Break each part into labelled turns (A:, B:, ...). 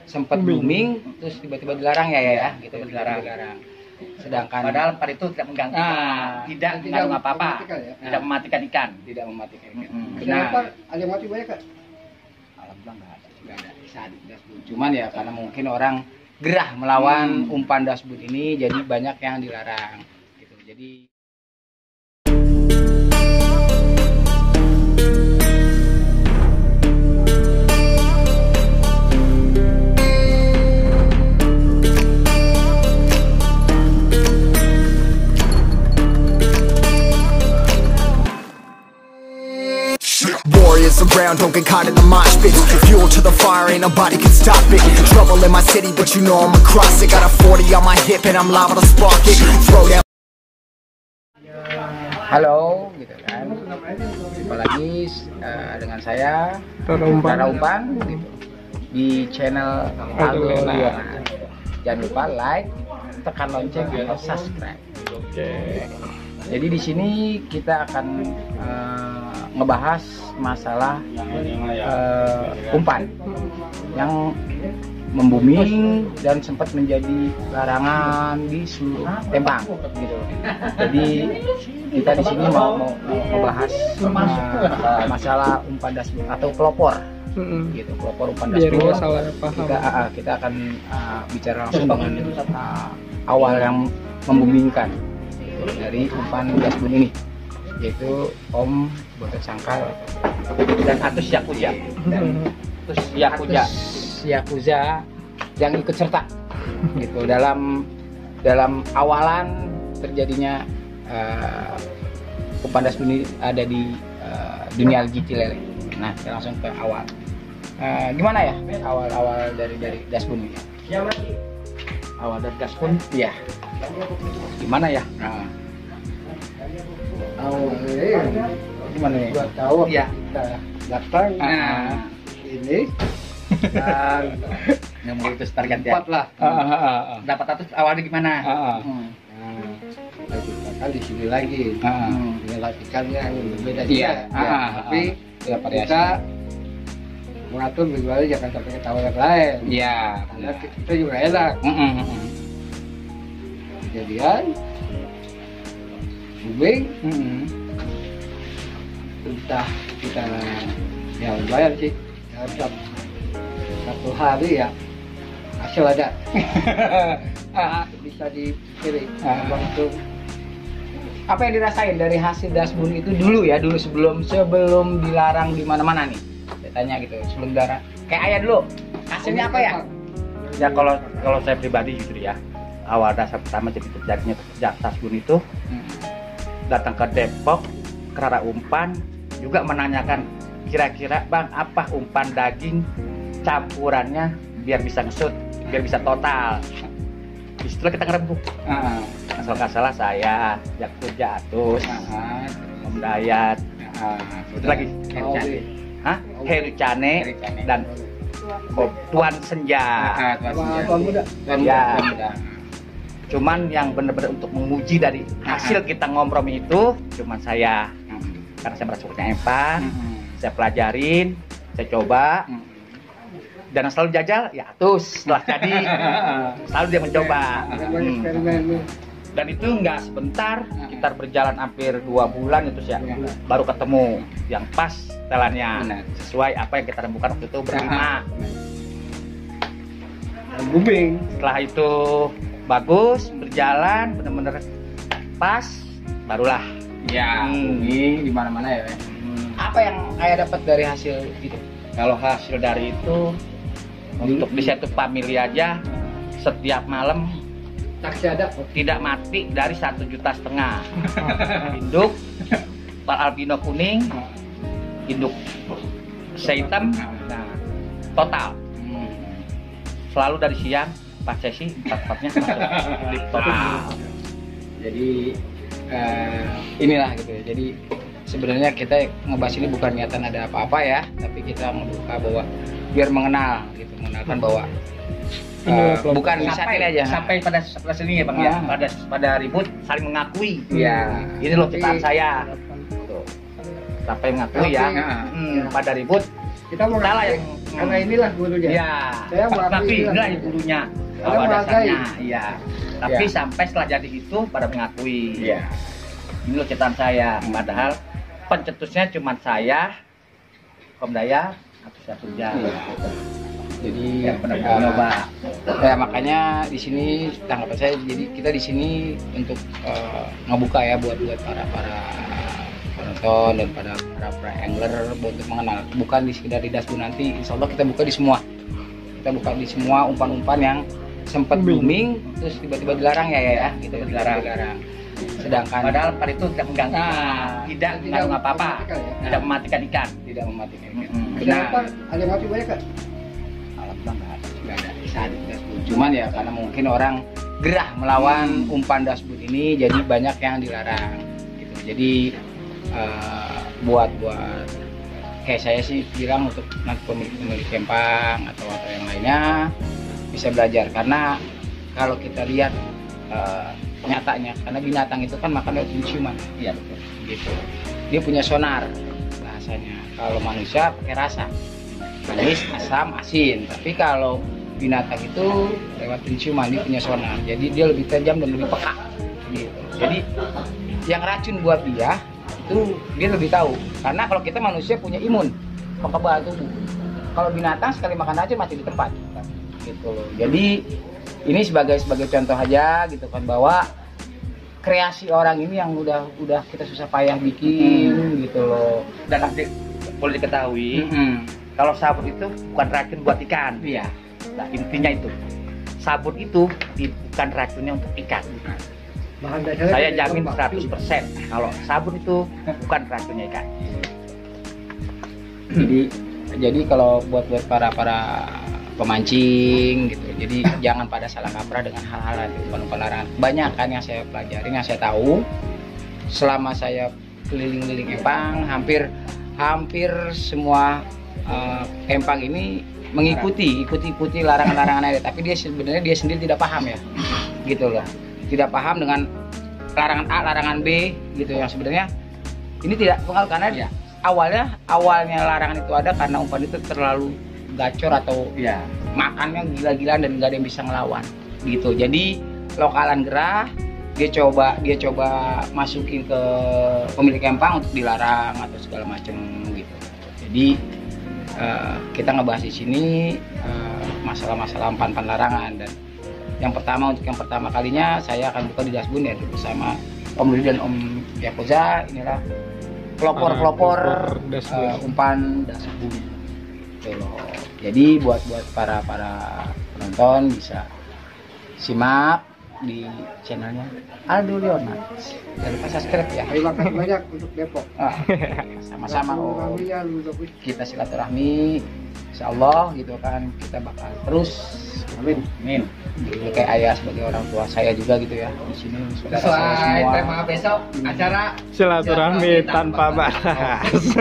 A: sempat booming, terus tiba-tiba dilarang ya, gitu dilarang. Sedangkan
B: padahal par itu tidak mengganggu, tidak mengandung apa-apa, tidak mematikan ikan.
A: Tidak mematikan ikan.
C: Kenapa ada yang mati banyak Kak?
A: Alhamdulillah nggak ada saat dasbun. Cuman ya karena mungkin orang gerah melawan umpan dasbun ini, jadi banyak yang dilarang. Gitu. Jadi
D: Warriors around, don't get caught in the mosh pit. Fuel to the fire, ain't nobody can stop it. Trouble in my city, but you know I'm across it. Got a 40 on my hip and I'm liable to spark it. Throw down.
A: halo, gitu kan. Jumpa lagi dengan saya Rara Umpan gitu, di channel Aldo Luar. Jangan lupa like, tekan lonceng atau subscribe. Oke. Jadi di sini kita akan ngebahas masalah umpan yang membuming dan sempat menjadi larangan di seluruh Tempang gitu. Jadi kita di sini mau membahas masalah umpan dasbun atau pelopor gitu, pelopor umpan dasbun. Kita akan bicara langsung dengan awal yang membumingkan gitu, dari umpan dasbun ini, yaitu Om Botet Sangkal
B: Dan Atus Yakuza.
A: terus Yakuza yang ikut serta gitu dalam awalan terjadinya umpan dasbun ini ada di dunia LGT lele. Nah, kita langsung ke awal. Gimana ya awal dari dasbun ini?
B: Awal dari dasbun,
A: Iya. Gimana ya? Gimana ya?
C: Gua tahu
B: Iya.
C: kita datang ini dan
B: yang mengutus target ya.
C: empat lah.
B: Dapat Atus awalnya gimana?
C: Nah, kita kan di sini lagi dengan ikan yang berbeda juga.
A: Iya.
C: Tapi
A: Ya, variasi.
C: kita mengatur bagaimana jangan sampai ketahuan yang lain.
A: Iya.
C: Karena kita juga enak. Kejadian booming, entah kita ya lumayan sih dalam satu hari ya hasil ada bisa dikirim langsung.
A: Apa yang dirasain dari hasil dasbun itu dulu ya, sebelum dilarang di mana-mana nih? Saya tanya gitu, sebelum dilarang. Kayak ayah dulu, hasilnya apa ya?
B: Ya kalau saya pribadi jujur ya, awal dasar pertama jadi terjadinya dasbun itu datang ke Depok, ke Rara Umpan, juga menanyakan kira-kira Bang apa umpan daging campurannya biar bisa ngesut, biar bisa total. Disitulah kita ngerebuk. Asal nggak salah saya, Yakuza Atus, Om Dayat, itu lagi Heru Cane dan Tuan Senja.
C: Tuan muda.
A: Ya.
B: Cuman yang benar-benar untuk menguji dari hasil kita ngompromi itu cuman saya, karena saya merasa punya empang, saya pelajarin, saya coba, dan yang selalu jajal ya Atus. Setelah jadi selalu dia mencoba. Dan itu nggak sebentar, kita berjalan hampir 2 bulan itu ya, baru ketemu yang pas telannya sesuai apa yang kita rembukan waktu itu berlima.
C: Booming.
B: Setelah itu bagus, berjalan benar-benar pas, barulah
A: Ya, ini di mana-mana ya. Apa yang ayah dapat dari hasil itu?
B: kalau hasil dari itu untuk di satu family aja setiap malam
C: Taksi ada.
B: tidak mati dari 1,5 juta induk par albino kuning, induk hitam, nah total selalu dari siang pas sesi 4-4-nya masuk total.
A: Jadi inilah gitu ya. Jadi sebenarnya kita ngebahas ini bukan niatan ada apa-apa ya, tapi kita membuka bahwa biar mengenal gitu, mengenalkan bahwa bukan misalnya aja
B: sampai pada sini ya Bang ya, pada ribut saling mengakui.
A: Iya.
B: Ini loh ciptaan saya. Tuh. Sampai mengakui ya. Pada ribut
C: Kita mau
B: Salah yang
C: karena inilah gurunya.
B: Iya.
C: Saya mengakui
B: Tapi
C: inilah
B: inilah
C: gurunya.
B: gurunya.
C: Saya
B: Awal
C: menghargai.
B: dasarnya, iya. Tapi
A: Iya.
B: sampai setelah jadi itu pada mengakui.
A: Iya.
B: Ini loh cetakan saya. Padahal pencetusnya cuma saya, Komdaya, atau satu jam.
A: Iya. Jadi
B: Yang benar-benar nyoba.
A: ya makanya di sini tanggapan saya, jadi kita di sini untuk ngebuka ya buat para penonton dan para angler untuk mengenal, bukan di sekedar di Dasbun. Nanti insya Allah kita buka di semua, umpan-umpan yang sempat booming terus tiba-tiba dilarang ya gitu, dilarang. Sedangkan
B: Padahal pada itu tidak mengganggu, tidak mengandung apa-apa,
C: mematikan ya.
B: tidak mematikan ikan.
A: tidak mematikan.
C: Kenapa ada yang mati banyak kan?
A: Alhamdulillah nggak ada saat di Dasbun. Cuman ya karena mungkin orang gerah melawan umpan Dasbun ini, jadi banyak yang dilarang gitu. Jadi buat kayak saya sih bilang untuk nanti pemilik kempang atau yang lainnya bisa belajar, karena kalau kita lihat nyatanya, karena binatang itu kan makan lewat penciuman.
B: Iya betul.
A: Gitu, dia punya sonar bahasanya. Kalau manusia pakai rasa, manis, asam, asin, tapi kalau binatang itu lewat penciuman, dia punya sonar, jadi dia lebih tajam dan lebih peka gitu. Jadi yang racun buat dia itu dia lebih tahu, karena kalau kita manusia punya imun, kekebalan tubuh. Kalau binatang sekali makan racun mati di tempat gitu loh. Jadi ini sebagai contoh aja gitu kan, bahwa kreasi orang ini yang udah kita susah payah bikin gitu loh.
B: Dan boleh diketahui, kalau sabun itu bukan racun buat ikan.
A: Iya.
B: Nah, intinya itu, sabun itu bukan racunnya untuk ikan.
C: Bahan dasarnya
B: Saya
C: dari
B: jamin
C: lembab.
B: 100% kalau sabun itu bukan racunnya ikan.
A: Jadi kalau buat para pemancing gitu, jadi jangan pada salah kaprah dengan hal-hal itu, umpan larangan. Banyak kan yang saya pelajarin, yang saya tahu selama saya keliling-keliling empang, hampir semua empang ini mengikuti larangan-larangan ada, tapi dia sebenarnya dia sendiri tidak paham ya, gitu loh, tidak paham dengan larangan A, larangan B gitu, yang sebenarnya ini tidak pengaruh karena awalnya larangan itu ada karena umpan itu terlalu gacor atau
B: Iya.
A: makannya gila-gilaan dan nggak ada yang bisa ngelawan gitu. Jadi lokalan gerah, dia coba masukin ke pemilik empang untuk dilarang atau segala macam gitu. Jadi kita ngebahas di sini masalah-masalah umpan larangan, dan yang pertama kalinya saya akan buka di Dasbun ya bersama Om Rudi dan Om Yakoza. Inilah pelopor umpan Dasbun gitu loh. Jadi buat para penonton bisa simak di channelnya Aldo Leonard. Jangan lupa subscribe ya.
C: Terima kasih banyak untuk Depok.
A: Sama-sama Om.
C: Kami untuk
A: Kita silaturahmi, insya Allah gitu kan, kita bakal terus.
C: Amin.
B: Amin.
A: Jadi kayak ayah sebagai orang tua saya juga gitu ya di sini. Saudara saya
B: Sesuai
A: semua.
B: tema besok acara
E: Silaturahmi tanpa batas.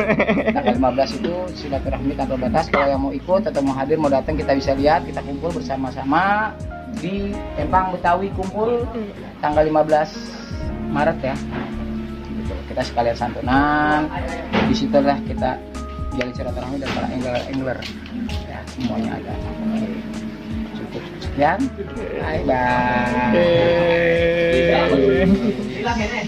A: Tanggal 15 itu silaturahmi tanpa batas. Kalau yang mau ikut atau mau hadir, mau datang, kita bisa lihat, kita kumpul bersama-sama di Empang Betawi, kumpul tanggal 15 Maret ya. Gitu. Kita sekalian santunan. Di situlah kita jalin silaturahmi dan para angler. Ya, semuanya ada. Oke. Cukup sekian. Bye bye.
E: Eh.
B: Hilang ya, Nen?